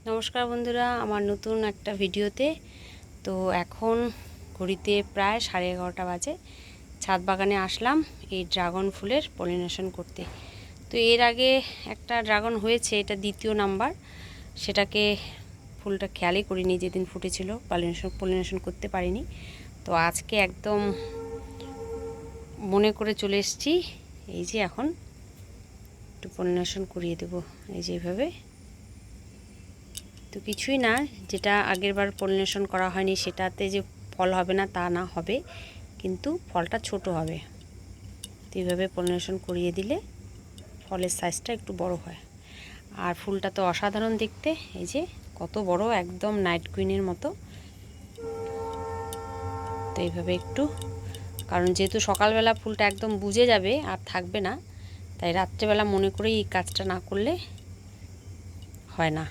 নমস্কার বন্ধুরা, আমার নতুন একটা ভিডিওতে। তো এখন ঘড়িতে প্রায় 11:30 বাজে। ছাদ বাগানে আসলাম এই ড্রাগন ফুলের পলিনেশন করতে। তো এর আগে একটা ড্রাগন হয়েছে, এটা দ্বিতীয় নাম্বার। সেটাকে ফুলটা খেয়ালই করিনি, যেদিন ফুটেছিল পলিনেশন করতে পারিনি। তো আজকে একদম মনে করে চলে এসেছি। এই যে এখন একটু পলিনেশন করিয়ে দেবো, এই যে এইভাবে। তো কিছুই না, যেটা আগেরবার পলিনেশন করা হয়নি সেটাতে যে ফল হবে না তা না, হবে, কিন্তু ফলটা ছোট হবে। তো এইভাবে পলিনেশন করিয়ে দিলে ফলের সাইজটা একটু বড় হয়। আর ফুলটা তো অসাধারণ দেখতে, এই যে কত বড়, একদম নাইট কুইনের মতো। তো এইভাবে একটু, কারণ যেহেতু সকালবেলা ফুলটা একদম বুঝে যাবে আর থাকবে না, তাই রাত্রেবেলা মনে করে এই কাজটা না করলে হয় না।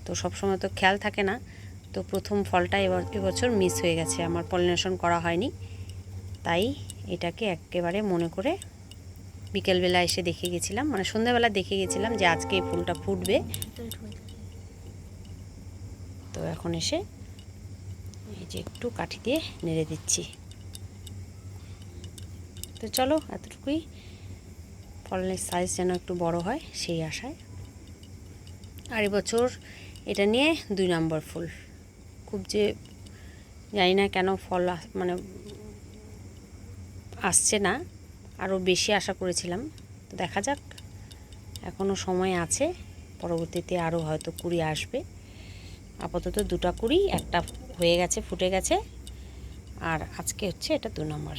তো সবসময় তো খেয়াল থাকে না। তো প্রথম ফলটা এবছর মিস হয়ে গেছে, আমার পলিনেশন করা হয়নি। তাই এটাকে একেবারে মনে করে বিকেলবেলা এসে দেখে গেছিলাম, মানে সন্ধ্যাবেলা দেখে গেছিলাম যে আজকে এই ফুলটা ফুটবে। তো এখন এসে এই যে একটু কাঠি দিয়ে নেড়ে দিচ্ছি। তো চলো, এতটুকুই, ফলের সাইজ যেন একটু বড় হয় সেই আশায়। আর এবছর এটা নিয়ে 2 নম্বর ফুল। খুব যে জানি না কেন ফল মানে আসছে না, আরও বেশি আশা করেছিলাম। তো দেখা যাক, এখনও সময় আছে, পরবর্তীতে আরও হয়তো কুড়ি আসবে। আপাতত 2টা কুড়ি, একটা হয়ে গেছে, ফুটে গেছে, আর আজকে হচ্ছে এটা 2 নম্বর।